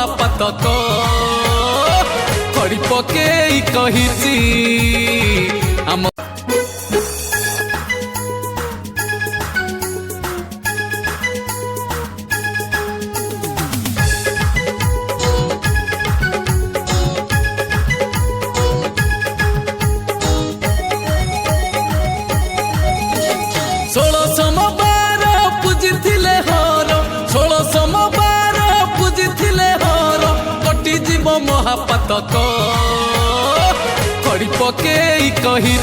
महापातक खड़ी पके कही आम 16 सोमवार पूजिथिले हर 16 सोमवार पूजिथिले हर कटि जीव महापातक खड़ी पके कही